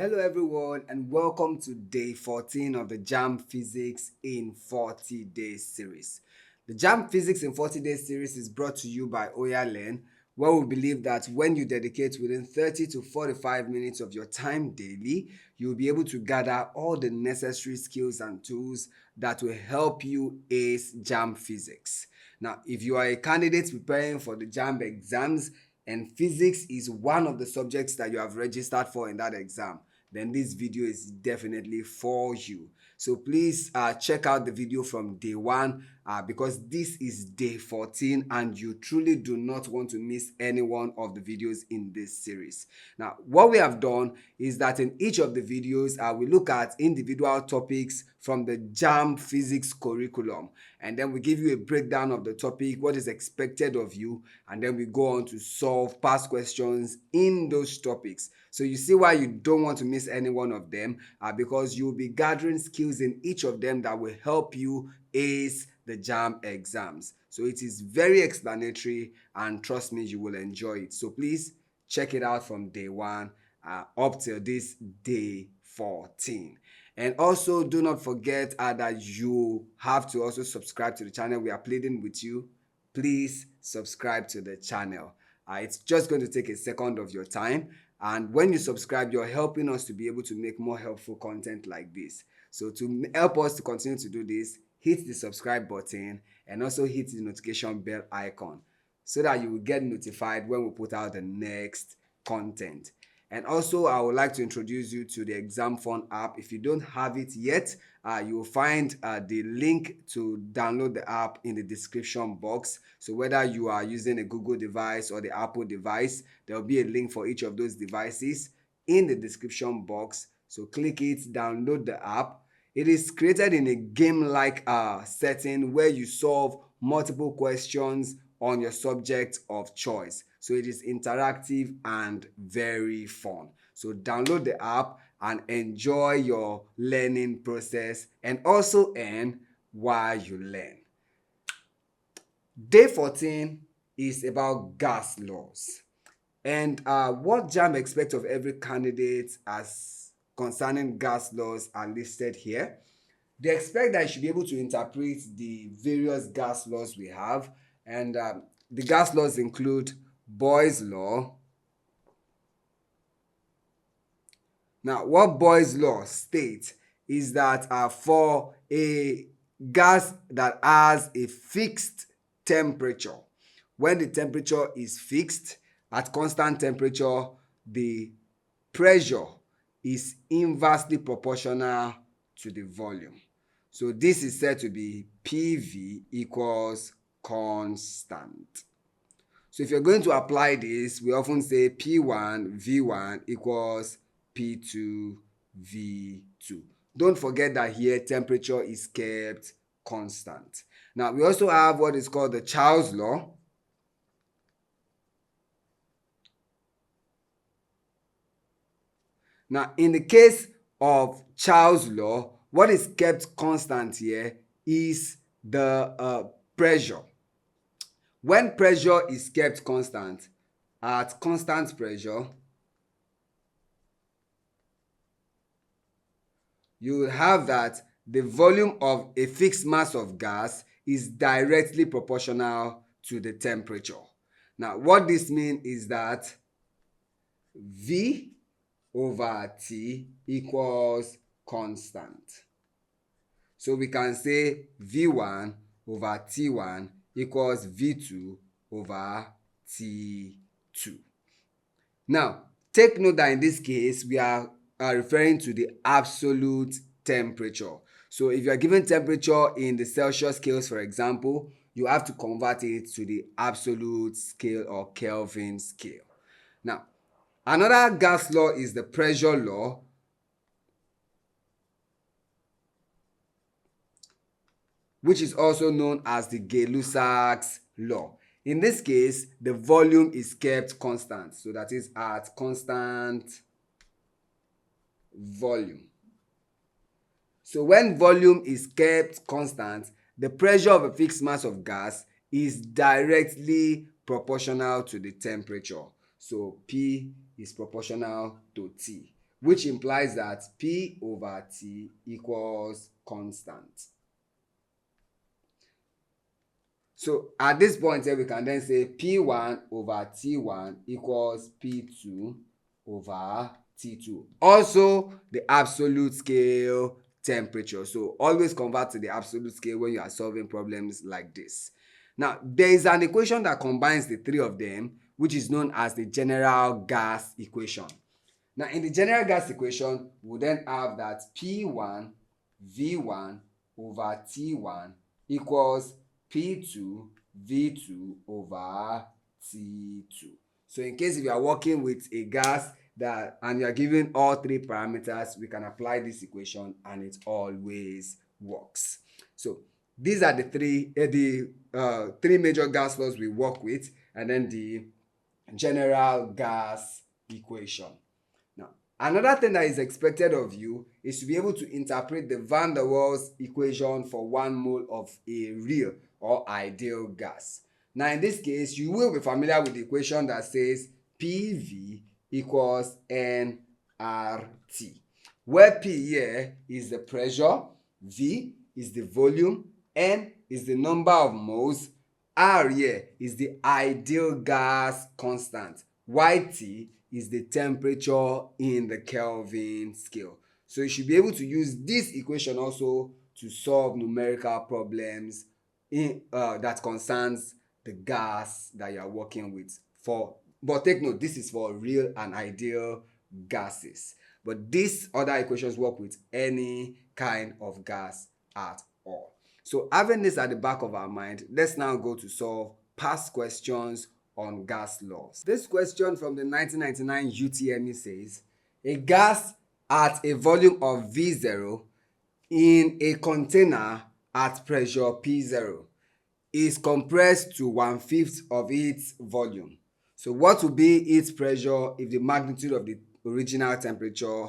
Hello everyone and welcome to day 14 of the Jamb Physics in 40 Days series. The Jamb Physics in 40 Days series is brought to you by Oya Learn, where we believe that when you dedicate within 30 to 45 minutes of your time daily, you'll be able to gather all the necessary skills and tools that will help you ace Jamb Physics. Now, if you are a candidate preparing for the Jamb exams, and physics is one of the subjects that you have registered for in that exam, then this video is definitely for you. So please check out the video from day 1 because this is day 14 and you truly do not want to miss any one of the videos in this series. Now, what we have done is that in each of the videos, we look at individual topics from the Jamb Physics curriculum, and then we give you a breakdown of the topic, what is expected of you, and then we go on to solve past questions in those topics. So you see why you don't want to miss any one of them, because you'll be gathering skills in each of them that will help you ace the Jamb exams. So it is very explanatory and trust me, you will enjoy it. So please check it out from day 1 up till this day 14. And also do not forget that you have to also subscribe to the channel. We are pleading with you. Please subscribe to the channel. It's just going to take a second of your time. And when you subscribe, you're helping us to be able to make more helpful content like this. So to help us to continue to do this, hit the subscribe button and also hit the notification bell icon so that you will get notified when we put out the next content. And also, I would like to introduce you to the Exam Fund app. If you don't have it yet, you will find the link to download the app in the description box. So whether you are using a Google device or the Apple device, there will be a link for each of those devices in the description box. So click it, download the app. It is created in a game-like setting where you solve multiple questions on your subject of choice. So it is interactive and very fun. So download the app and enjoy your learning process and also earn while you learn. Day 14 is about gas laws. And what Jamb expects of every candidate as concerning gas laws are listed here. They expect that you should be able to interpret the various gas laws we have, and the gas laws include Boyle's law. Now, what Boyle's law states is that for a gas that has a fixed temperature, when the temperature is fixed at constant temperature, the pressure is inversely proportional to the volume. So this is said to be PV equals constant. So if you're going to apply this, we often say P1 V1 equals P2 V2. Don't forget that here temperature is kept constant. Now we also have what is called the Charles law. Now in the case of Charles law, what is kept constant here is the pressure. When pressure is kept constant, at constant pressure, you will have that the volume of a fixed mass of gas is directly proportional to the temperature. Now, what this means is that V over T equals constant. So we can say V1 over T1 equals V2 over T2. Now, take note that in this case, we are referring to the absolute temperature. So if you are given temperature in the Celsius scales, for example, you have to convert it to the absolute scale or Kelvin scale. Now, another gas law is the pressure law. Which is also known as the Gay-Lussac's law. In this case, the volume is kept constant. So that is at constant volume. So when volume is kept constant, the pressure of a fixed mass of gas is directly proportional to the temperature. So P is proportional to T. which implies that P over T equals constant. So at this point here, we can then say P1 over T1 equals P2 over T2. Also, the absolute scale temperature. So always convert to the absolute scale when you are solving problems like this. Now, there is an equation that combines the three of them, which is known as the general gas equation. Now, in the general gas equation, we then have that P1 V1 over T1 equals P2 V2 over T2. So in case if you are working with a gas and you are given all three parameters, we can apply this equation and it always works. So these are the three major gas laws we work with, and then the general gas equation. Now, another thing that is expected of you is to be able to interpret the van der Waals equation for 1 mole of a real or ideal gas. Now, in this case, you will be familiar with the equation that says PV equals nRT, where P here is the pressure, V is the volume, N is the number of moles, R here is the ideal gas constant, YT is the temperature in the Kelvin scale. So you should be able to use this equation also to solve numerical problems that concerns the gas that you are working with. But take note, this is for real and ideal gases. But these other equations work with any kind of gas at all. So having this at the back of our mind, let's now go to solve past questions on gas laws. This question from the 1999 UTME says, a gas at a volume of V0 in a container at pressure P0 is compressed to 1/5 of its volume. So what will be its pressure if the magnitude of the original temperature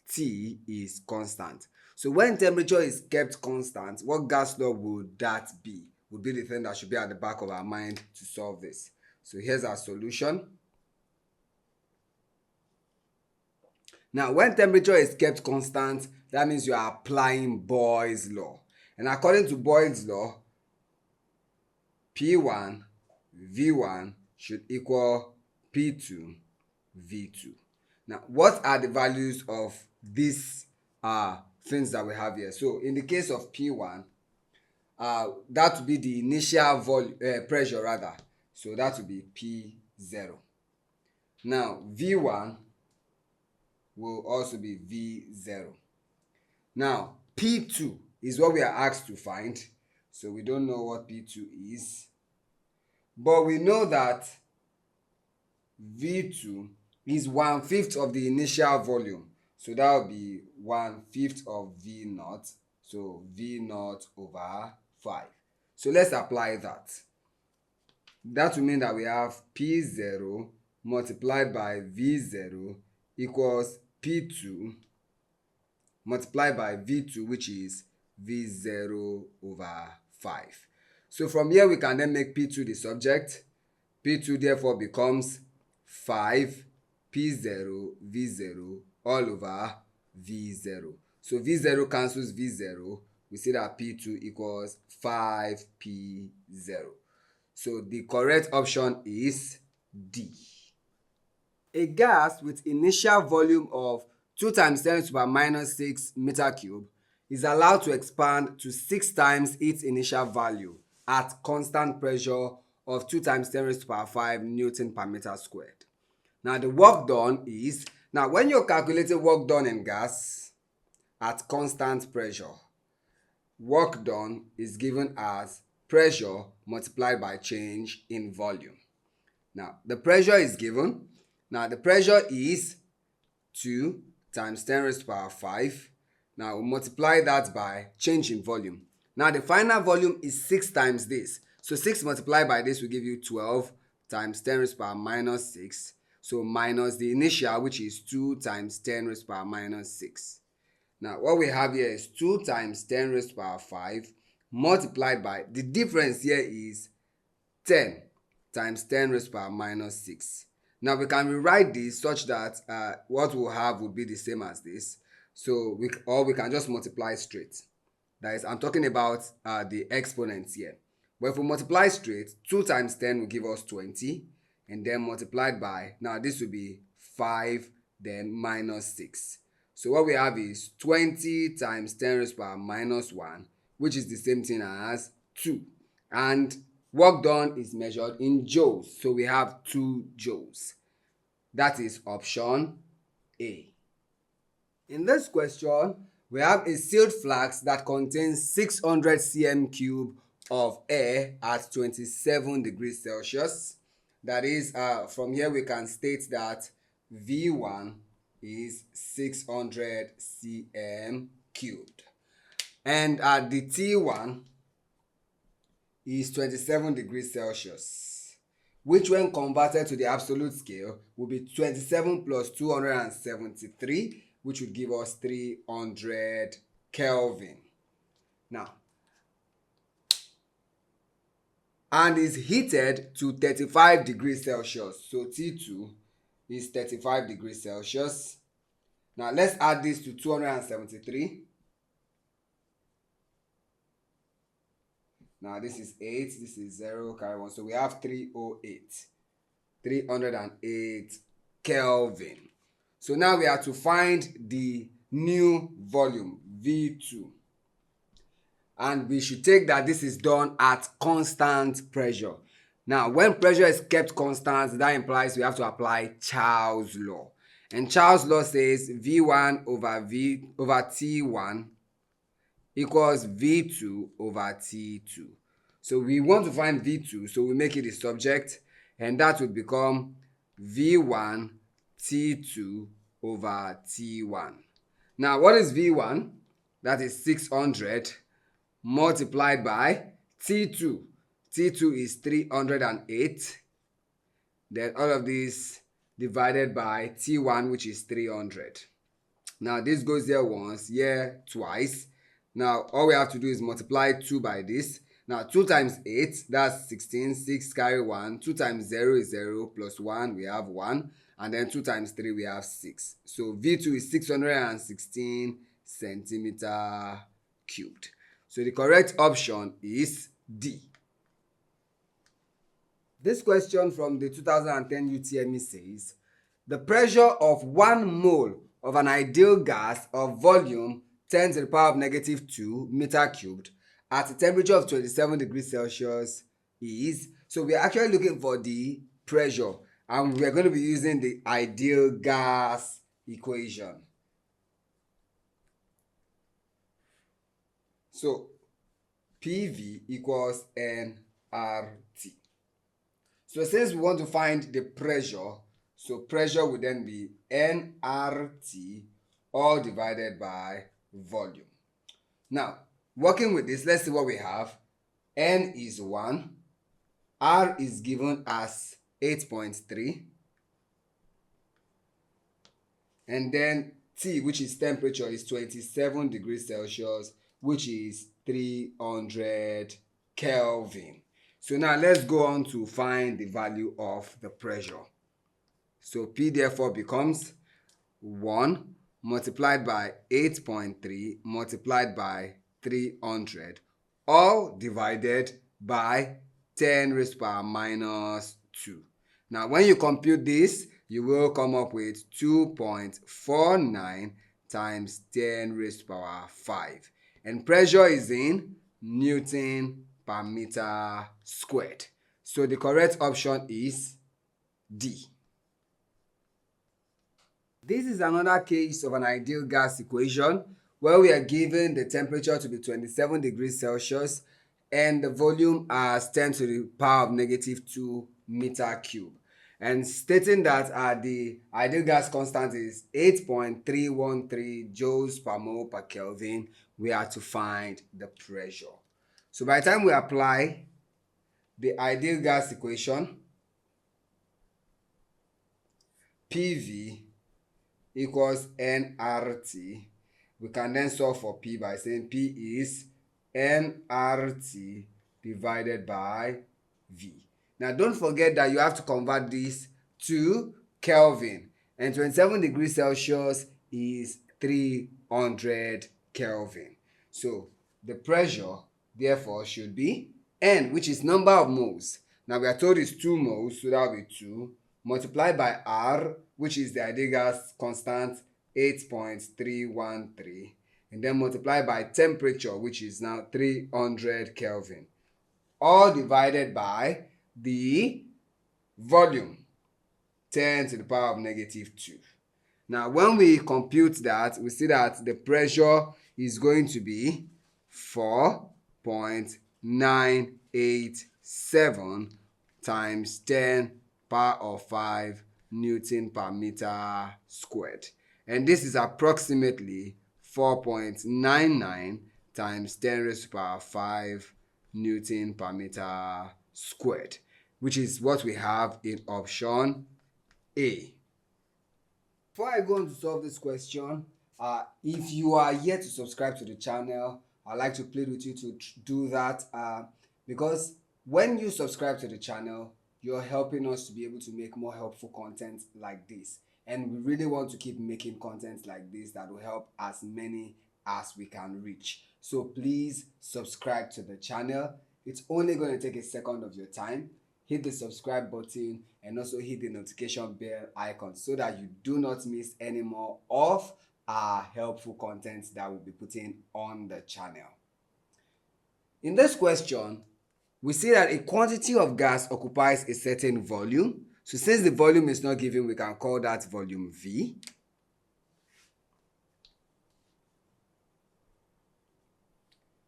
T is constant? So when temperature is kept constant, what gas law would that be? Would be the thing that should be at the back of our mind to solve this. So here's our solution. Now, when temperature is kept constant, that means you are applying Boyle's law. And according to Boyle's law, P1 V1 should equal P2 V2. Now, what are the values of these things that we have here? So in the case of P1, that would be the initial pressure rather. So that would be P0. Now V1 will also be V0. Now P2 is what we are asked to find. So we don't know what P2 is. But we know that V2 is 1/5 of the initial volume. So that will be 1/5 of V0. So V0 over 5. So let's apply that. That will mean that we have P0 multiplied by V0 equals P2 multiplied by V2, which is V0 over 5. So from here we can then make P2 the subject. P2 therefore becomes 5 P0 V0 all over V0. So V0 cancels V0. We see that P2 equals 5 P0. So the correct option is D. A gas with initial volume of 2 times 10 to the power minus 6 meter cube is allowed to expand to 6 times its initial value at constant pressure of 2 times 10 raised to the power 5 Newton per meter squared. Now the work done is, now when you're calculating work done in gas at constant pressure, work done is given as pressure multiplied by change in volume. Now the pressure is given. Now the pressure is 2 times 10 raised to the power 5. Now we multiply that by change in volume. Now the final volume is 6 times this. So 6 multiplied by this will give you 12 times 10 raised to the power minus 6. So minus the initial, which is 2 times 10 raised to the power minus 6. Now what we have here is 2 times 10 raised to the power 5 multiplied by, the difference here is 10 times 10 raised to the power minus 6. Now we can rewrite this such that what we'll have would be the same as this. So we can just multiply straight. That is, I'm talking about the exponents here. But if we multiply straight, 2 times 10 will give us 20. And then multiplied by, now this will be 5, then minus 6. So what we have is 20 times 10 raised to the power minus 1, which is the same thing as 2. And work done is measured in joules. So we have 2 joules. That is option A. In this question, we have a sealed flask that contains 600 cm cube of air at 27 degrees Celsius. That is, from here we can state that V1 is 600 cm cubed. And the T1 is 27 degrees Celsius, which when converted to the absolute scale will be 27 plus 273, which would give us 300 Kelvin. Now, and is heated to 35 degrees Celsius. So T2 is 35 degrees Celsius. Now let's add this to 273. Now this is 8, this is 0, carry 1. So we have 308. 308 Kelvin. So now we have to find the new volume, V2. And we should take that this is done at constant pressure. Now, when pressure is kept constant, that implies we have to apply Charles' law. And Charles' law says V1 over T1 equals V2 over T2. So we want to find V2, so we make it the subject, and that would become V1 T2 over T1. Now, what is V1? That is 600 multiplied by T2. T2 is 308. Then all of this divided by T1, which is 300. Now, this goes here once, here twice. Now, all we have to do is multiply 2 by this. Now, 2 times 8, that's 16. 6 carry 1. 2 times 0 is 0. Plus 1, we have 1. And then 2 times 3, we have 6. So, V2 is 616 centimeter cubed. So, the correct option is D. This question from the 2010 UTME says, the pressure of 1 mole of an ideal gas of volume 10 to the power of negative 2 meter cubed at a temperature of 27 degrees Celsius is, so we're actually looking for the pressure, and we're going to be using the ideal gas equation. So PV equals nRT. So since we want to find the pressure, so pressure would then be nRT all divided by volume. Now, working with this, let's see what we have. N is 1. R is given as 8.3. And then T, which is temperature, is 27 degrees Celsius, which is 300 Kelvin. So now let's go on to find the value of the pressure. So P therefore becomes 1 multiplied by 8.3 multiplied by 300, all divided by 10 raised to the power minus 2. Now when you compute this, you will come up with 2.49 times 10 raised to the power 5. And pressure is in Newton per meter squared. So the correct option is D. This is another case of an ideal gas equation where we are given the temperature to be 27 degrees Celsius and the volume as 10 to the power of negative 2 meter cube. And stating that the ideal gas constant is 8.313 joules per mole per Kelvin, we are to find the pressure. So by the time we apply the ideal gas equation, PV equals nRT, we can then solve for P by saying P is nRT divided by V. Now don't forget that you have to convert this to Kelvin, and 27 degrees Celsius is 300 Kelvin. So the pressure therefore should be N, which is number of moles. Now we are told it's 2 moles, so that will be 2, multiplied by R, which is the ideal gas constant, 8.313, and then multiplied by temperature, which is now 300 Kelvin, all divided by the volume, 10 to the power of negative 2. Now, when we compute that, we see that the pressure is going to be 4.987 times 10 power of 5 Newton per meter squared. And this is approximately 4.99 times 10 raised to the power 5 Newton per meter squared, which is what we have in option A. Before I go on to solve this question, if you are yet to subscribe to the channel, I'd like to plead with you to do that, because when you subscribe to the channel, you're helping us to be able to make more helpful content like this. And we really want to keep making content like this that will help as many as we can reach. So please subscribe to the channel. It's only going to take a second of your time. Hit the subscribe button and also hit the notification bell icon so that you do not miss any more of our helpful content that we'll be putting on the channel. In this question, we see that a quantity of gas occupies a certain volume. So since the volume is not given, we can call that volume V.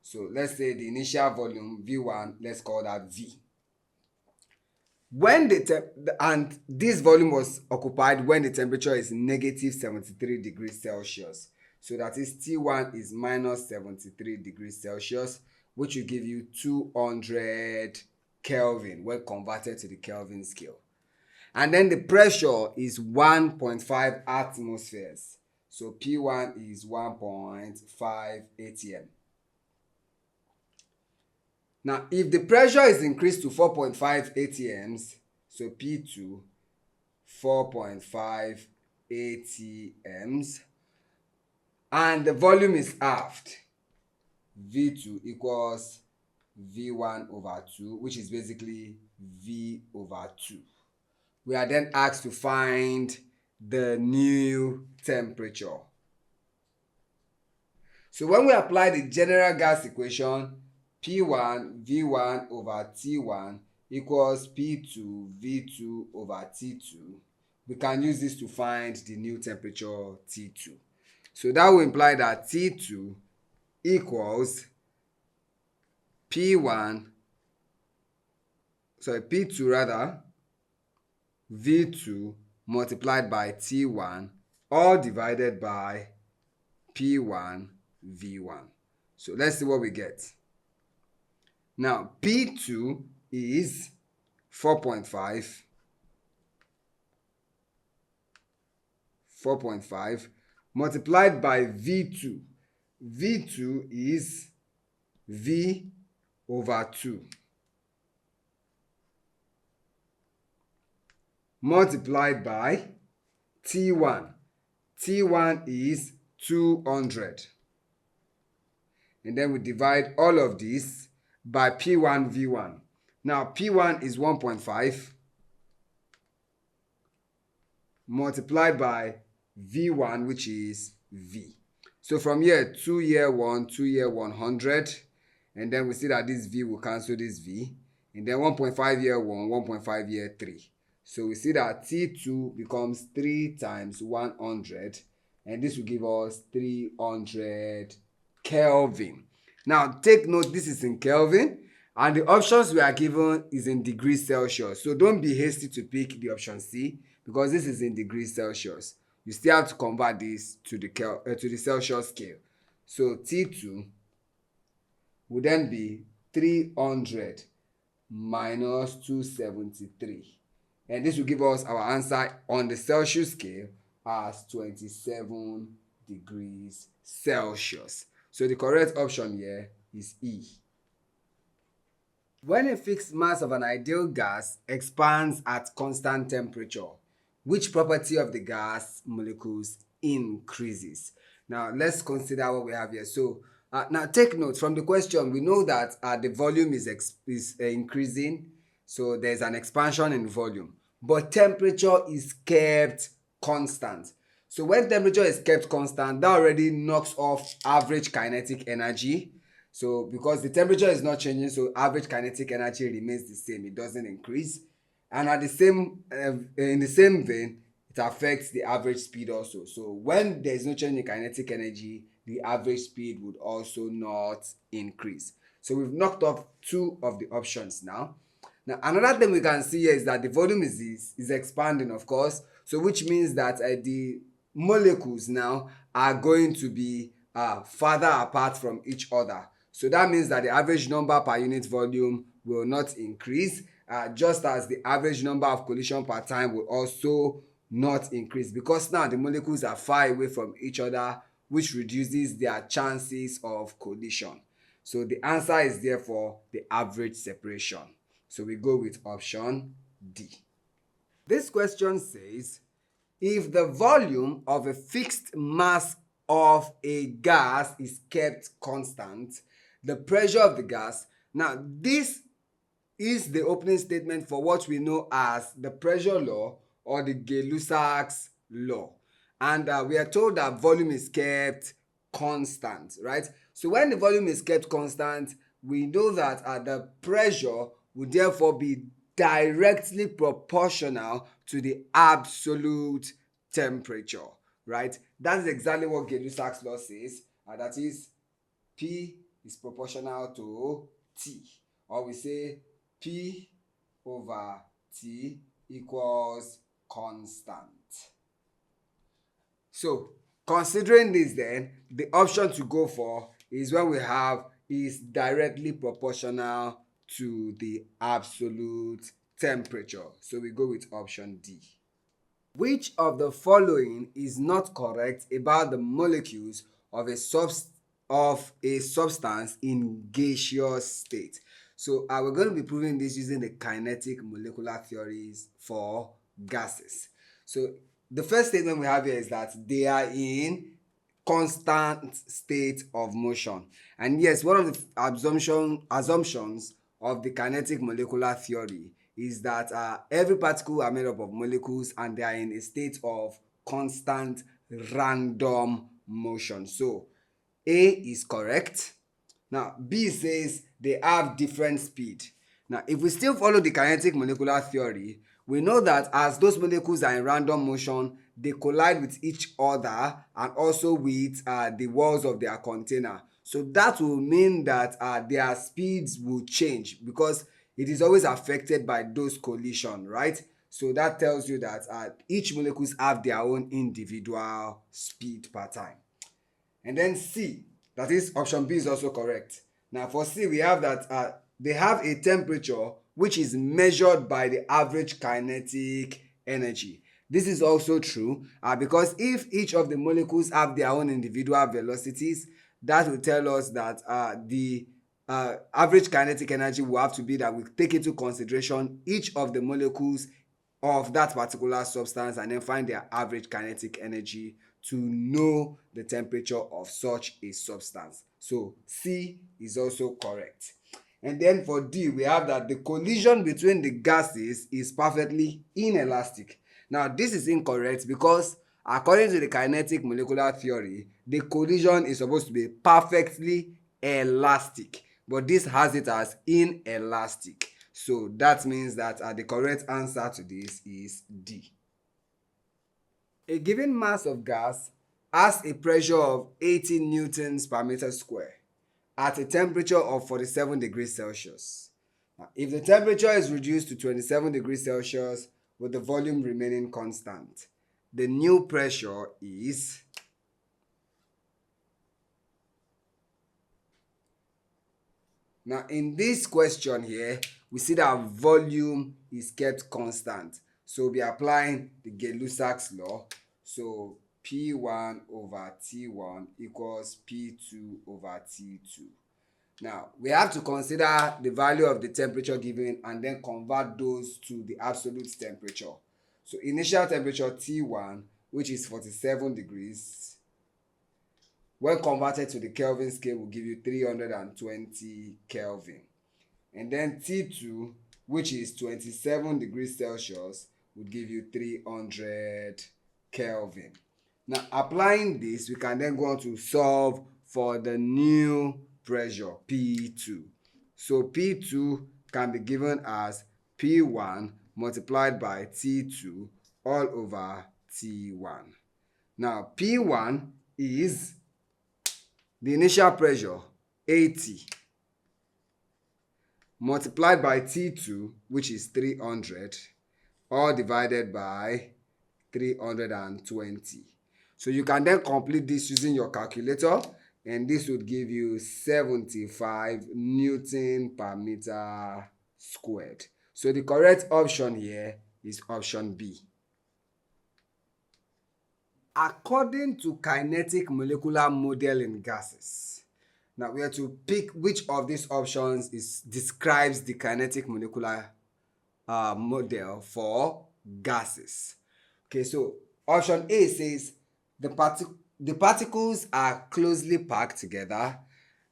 So let's say the initial volume V1, let's call that V. When and this volume was occupied when the temperature is negative 73 degrees Celsius. So that is T1 is minus 73 degrees Celsius, which will give you 200 Kelvin when converted to the Kelvin scale. And then the pressure is 1.5 atmospheres. So P1 is 1.5 atm. Now, if the pressure is increased to 4.5 atms, so P2, 4.5 atms, and the volume is halved, V2 equals V1 over 2, which is basically V over 2. We are then asked to find the new temperature. So when we apply the general gas equation, P1 V1 over T1 equals P2 V2 over T2, we can use this to find the new temperature T2. So that will imply that T2 equals P2 V2 multiplied by T1, all divided by P1 V1. So let's see what we get. Now, P2 is 4.5 multiplied by V2. V2 is V over 2 multiplied by T1. T1 is 200. And then we divide all of this by P1 V1. Now P1 is 1.5 multiplied by V1, which is V. So from here, 2 year 1, 2 year 100, and then we see that this V will cancel this V, and then 1.5 year 1, 1.5 year 3. So we see that T2 becomes 3 times 100, and this will give us 300 Kelvin. Now take note, this is in Kelvin, and the options we are given is in degrees Celsius. So don't be hasty to pick the option C, because this is in degrees Celsius. You still have to convert this to the Celsius scale. So T2 would then be 300 minus 273. And this will give us our answer on the Celsius scale as 27 degrees Celsius. So the correct option here is E. When a fixed mass of an ideal gas expands at constant temperature, which property of the gas molecules increases? Now let's consider what we have here. So now take note from the question. We know that the volume is increasing, so there's an expansion in volume, but temperature is kept constant. So when temperature is kept constant, that already knocks off average kinetic energy. So because the temperature is not changing, so average kinetic energy remains the same, it doesn't increase. And at the same in the same vein, it affects the average speed also. So when there is no change in kinetic energy, the average speed would also not increase. So we've knocked off two of the options now. Now another thing we can see here is that the volume is expanding, of course, so which means that the molecules now are going to be farther apart from each other. So that means that the average number per unit volume will not increase, just as the average number of collision per time will also not increase, because now the molecules are far away from each other, which reduces their chances of collision. So the answer is therefore the average separation. So we go with option D. This question says, if the volume of a fixed mass of a gas is kept constant, the pressure of the gas. Now this is the opening statement for what we know as the pressure law or the Gay-Lussac's law. And we are told that volume is kept constant, right? So when the volume is kept constant, we know that the pressure would therefore be directly proportional to the absolute temperature, right? That is exactly what Gay-Lussac's law says. That is, P is proportional to T, or we say P over T equals constant. So considering this, then the option to go for is when we have is directly proportional to the absolute temperature. So we go with option D. Which of the following is not correct about the molecules of a substance in gaseous state? So we're going to be proving this using the kinetic molecular theories for gases. So the first statement we have here is that they are in constant state of motion. And yes, one of the assumptions of the kinetic molecular theory is that every particle are made up of molecules and they are in a state of constant random motion. So A is correct. Now B says they have different speed. Now if we still follow the kinetic molecular theory, we know that as those molecules are in random motion, they collide with each other and also with the walls of their container. So that will mean that their speeds will change because it is always affected by those collision, right? So that tells you that each molecules have their own individual speed per time. And then C, that is option B, is also correct. Now for C, we have that they have a temperature which is measured by the average kinetic energy. This is also true because if each of the molecules have their own individual velocities, that will tell us that the average kinetic energy will have to be that we take into consideration each of the molecules of that particular substance and then find their average kinetic energy to know the temperature of such a substance. So C is also correct. And then for D, we have that the collision between the gases is perfectly inelastic. Now this is incorrect because according to the kinetic molecular theory, the collision is supposed to be perfectly elastic, but this has it as inelastic. So that means that the correct answer to this is D. A given mass of gas has a pressure of 80 newtons per meter square at a temperature of 47 degrees Celsius. Now, if the temperature is reduced to 27 degrees Celsius with the volume remaining constant, the new pressure is now in this question here, we see that volume is kept constant. So we'll be applying the Gay-Lussac's law. So P1 over T1 equals P2 over T2. Now, we have to consider the value of the temperature given and then convert those to the absolute temperature. So initial temperature T1, which is 47 degrees, when converted to the Kelvin scale, will give you 320 Kelvin. And then T2, which is 27 degrees Celsius, would give you 300 Kelvin. Now, applying this, we can then go on to solve for the new pressure, P2. So P2 can be given as P1 multiplied by T2 all over T1. Now, P1 is the initial pressure, 80, multiplied by T2, which is 300, all divided by 320. So you can then complete this using your calculator, and this would give you 75 Newton per meter squared. So the correct option here is option B. According to kinetic molecular model in gases, now we have to pick which of these options describes the kinetic molecular model for gases. Okay, so option A says the particles are closely packed together,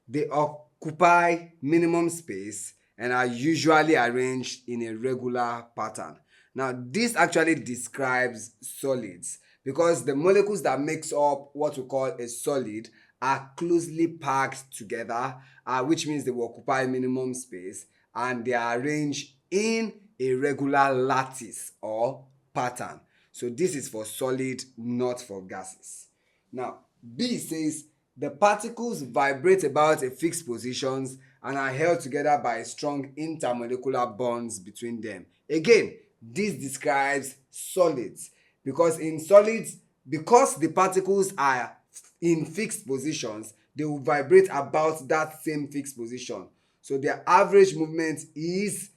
they occupy minimum space, and are usually arranged in a regular pattern. Now, this actually describes solids because the molecules that makes up what we call a solid are closely packed together, which means they will occupy minimum space, and they are arranged in a regular lattice or pattern. So this is for solid, not for gases. Now, B says the particles vibrate about a fixed positions and are held together by strong intermolecular bonds between them. Again, this describes solids because in solids, because the particles are in fixed positions, they will vibrate about that same fixed position. So their average movement is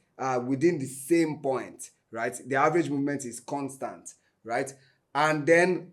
within the same point, right? The average movement is constant, right? And then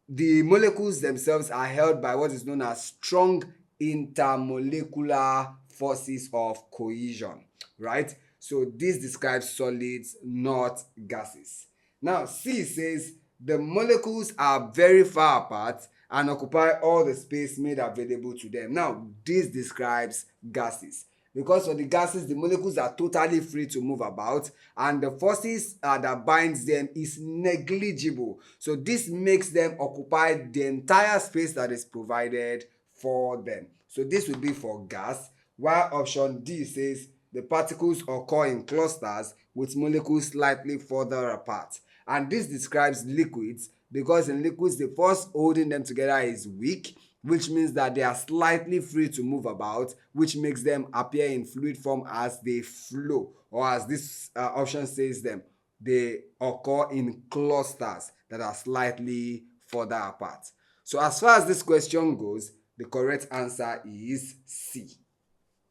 the molecules themselves are held by what is known as strong intermolecular forces of cohesion, right? So this describes solids, not gases. Now, C says the molecules are very far apart and occupy all the space made available to them. Now, this describes gases. Because for the gases, the molecules are totally free to move about and the forces that binds them is negligible. So this makes them occupy the entire space that is provided for them. So this would be for gas, while option D says the particles occur in clusters with molecules slightly further apart. And this describes liquids because in liquids, the force holding them together is weak, which means that they are slightly free to move about, which makes them appear in fluid form as they flow, or as this option says them, they occur in clusters that are slightly further apart. So as far as this question goes, the correct answer is C.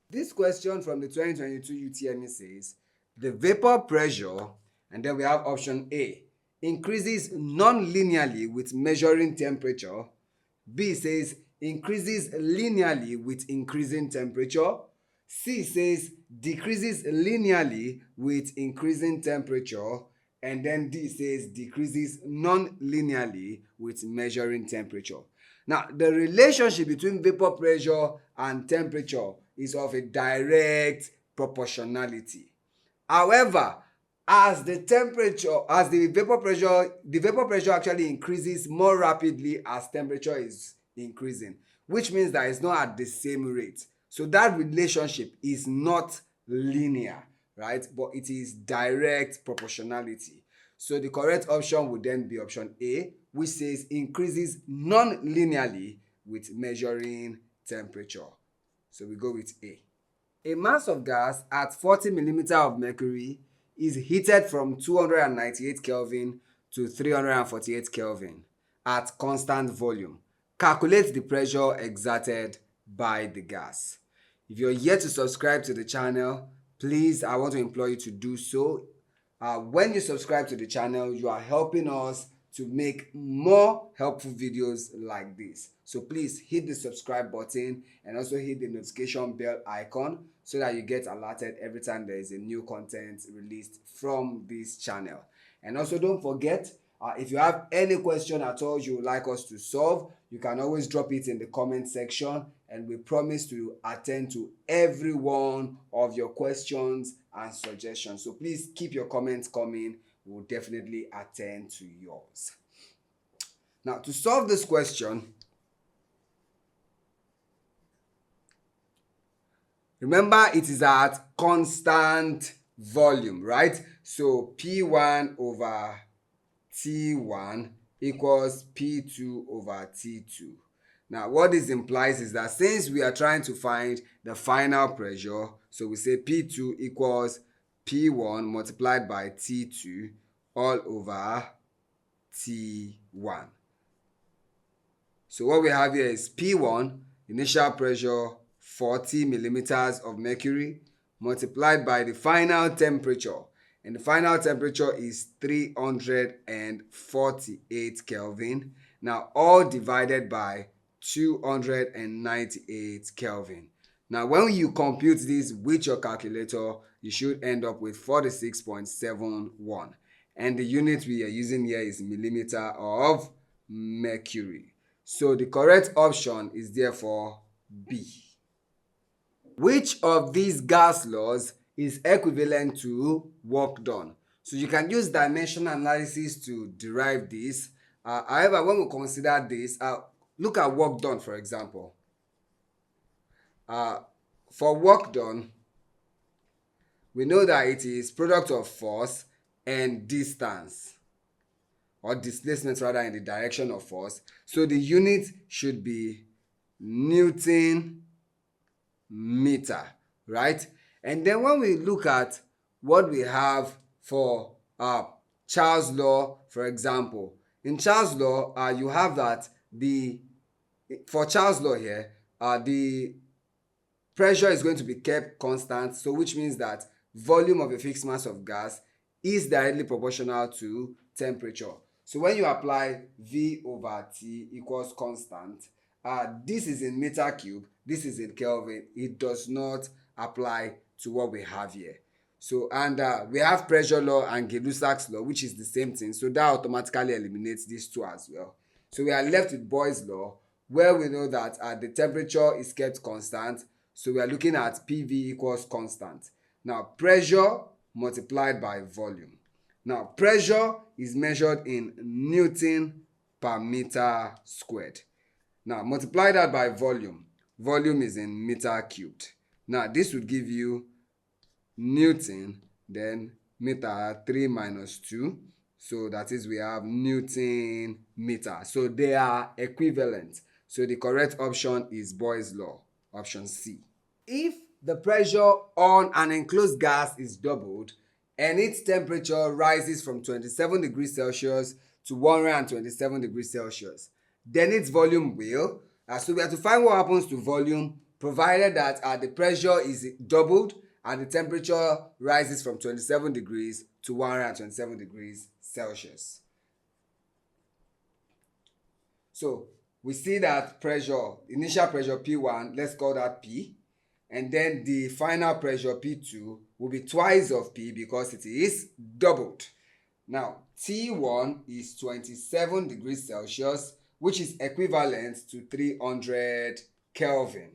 This question from the 2022 UTME says the vapor pressure, and then we have option A, increases non-linearly with measuring temperature. B says increases linearly with increasing temperature. C says decreases linearly with increasing temperature. And then D says decreases non-linearly with measuring temperature. Now, the relationship between vapor pressure and temperature is of a direct proportionality. However, as the vapor pressure actually increases more rapidly as temperature is increasing, which means that it's not at the same rate. So that relationship is not linear, right? But it is direct proportionality. So the correct option would then be option A, which says increases non-linearly with measuring temperature. So we go with A. A mass of gas at 40 millimeter of mercury is heated from 298 Kelvin to 348 Kelvin at constant volume. Calculate the pressure exerted by the gas. If you're yet to subscribe to the channel, please, I want to implore you to do so. When you subscribe to the channel, you are helping us to make more helpful videos like this. So please hit the subscribe button and also hit the notification bell icon so that you get alerted every time there is a new content released from this channel. And also don't forget, if you have any question at all you would like us to solve, you can always drop it in the comment section, and we promise to attend to every one of your questions and suggestions. So please keep your comments coming. We'll definitely attend to yours. Now, to solve this question, remember it is at constant volume, right? So P1 over T1 equals P2 over T2. Now, what this implies is that since we are trying to find the final pressure, so we say P2 equals P1 multiplied by T2 all over T1. So what we have here is P1, initial pressure 40 millimeters of mercury, multiplied by the final temperature. And the final temperature is 348 Kelvin. Now, all divided by 298 Kelvin. Now, when you compute this with your calculator, you should end up with 46.71. And the unit we are using here is millimeter of mercury. So the correct option is therefore B. Which of these gas laws is equivalent to work done? So you can use dimensional analysis to derive this. However, when we consider this, look at work done, for example. For work done, we know that it is product of force and distance, or displacement rather, in the direction of force. So the unit should be Newton meter, right? And then when we look at what we have for Charles' law, for example, in Charles' law, you have that for Charles' law here, the pressure is going to be kept constant, so which means that volume of a fixed mass of gas is directly proportional to temperature. So when you apply V over T equals constant, this is in meter cube, this is in Kelvin. It does not apply to what we have here. So, and we have pressure law and Gay-Lussac's law, which is the same thing. So that automatically eliminates these two as well. So we are left with Boyle's law, where we know that the temperature is kept constant. So we are looking at PV equals constant. Now, pressure multiplied by volume. Now, pressure is measured in Newton per meter squared. Now, multiply that by volume. Volume is in meter cubed. Now, this would give you Newton, then meter 3 minus 2. So that is, we have Newton meter. So they are equivalent. So the correct option is Boyle's law, option C. If the pressure on an enclosed gas is doubled and its temperature rises from 27 degrees Celsius to 127 degrees Celsius, then its volume will. So we have to find what happens to volume provided that the pressure is doubled and the temperature rises from 27 degrees to 127 degrees Celsius. So we see that pressure, initial pressure P1, let's call that P. And then the final pressure P2 will be twice of P because it is doubled. Now, T1 is 27 degrees Celsius, which is equivalent to 300 Kelvin.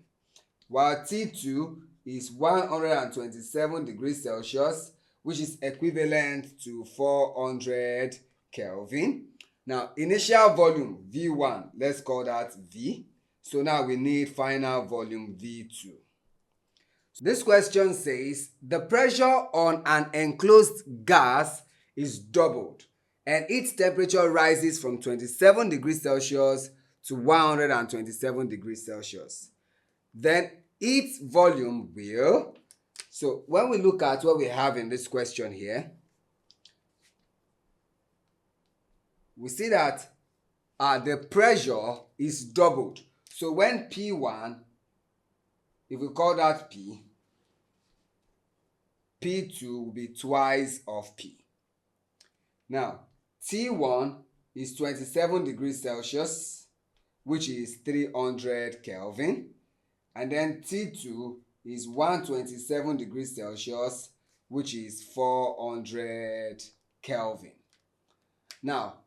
While T2 is 127 degrees Celsius, which is equivalent to 400 Kelvin. Now, initial volume V1, let's call that V. So now we need final volume V2. So this question says the pressure on an enclosed gas is doubled and its temperature rises from 27 degrees Celsius to 127 degrees Celsius. Then its volume will, so when we look at what we have in this question here, we see that the pressure is doubled. So when P1, if we call that P, P2 will be twice of P. Now, T1 is 27 degrees Celsius, which is 300 Kelvin. And then T2 is 127 degrees Celsius, which is 400 Kelvin. Now,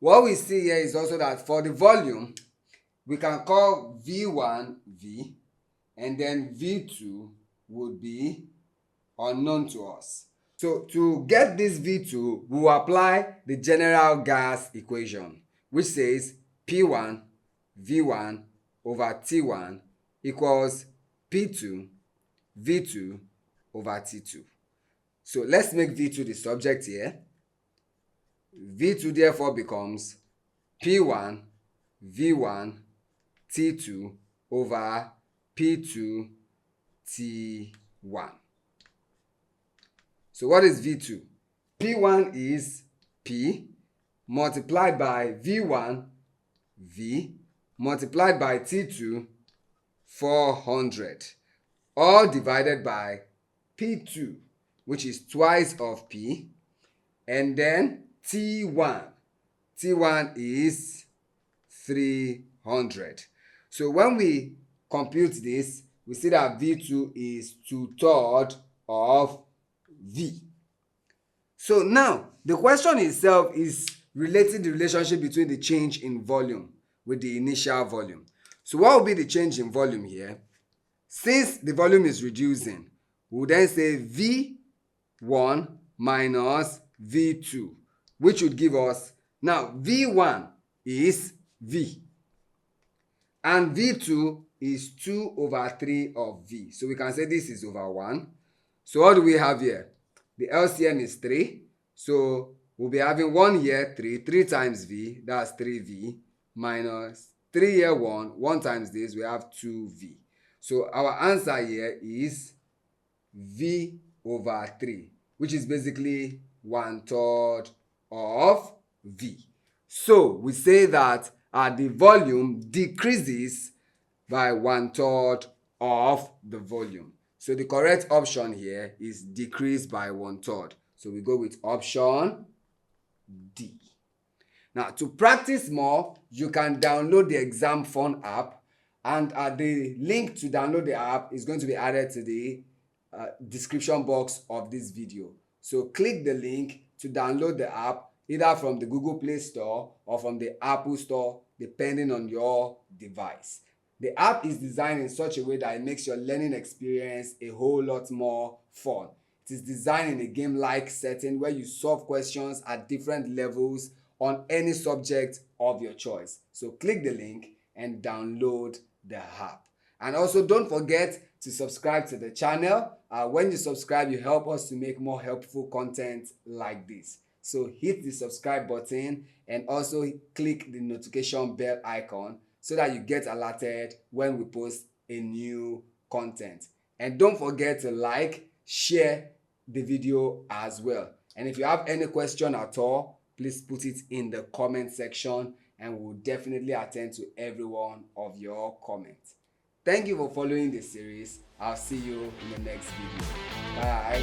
what we see here is also that for the volume, we can call V1 V, and then V2 would be unknown to us. So to get this V2, we will apply the general gas equation, which says P1 V1 over T1 equals P2 V2 over T2. So let's make V2 the subject here. V2 therefore becomes P1 V1 T2 over P2 T1. So what is V2? P1 is P multiplied by V1 V multiplied by T2 400, all divided by P2, which is twice of P, and then T1. T1 is 300. So when we compute this, we see that V2 is 2/3 of V. So now, the question itself is relating the relationship between the change in volume with the initial volume. So what will be the change in volume here? Since the volume is reducing, we'll then say V1 minus V2, which would give us, now V1 is V, and V2 is 2/3 of V. So we can say this is over 1. So what do we have here? The LCM is 3. So we'll be having 1 here, 3. 3 times V, that's 3V, minus 3 here, 1. 1 times this, we have 2V. So our answer here is V over 3, which is basically 1/3 of V. So we say that the volume decreases by 1/3 of the volume. So the correct option here is decrease by 1/3. So we go with option D. Now, to practice more, you can download the Exam Fun app, and the link to download the app is going to be added to the description box of this video. So click the link to download the app, either from the Google Play Store or from the Apple Store, depending on your device. The app is designed in such a way that it makes your learning experience a whole lot more fun. It is designed in a game-like setting where you solve questions at different levels on any subject of your choice. So click the link and download the app. And also don't forget to subscribe to the channel. When you subscribe, you help us to make more helpful content like this. So hit the subscribe button and also click the notification bell icon so that you get alerted when we post a new content. And don't forget to like, share the video as well. And if you have any question at all, please put it in the comment section and we'll definitely attend to every one of your comments. Thank you for following the series. I'll see you in the next video. Bye.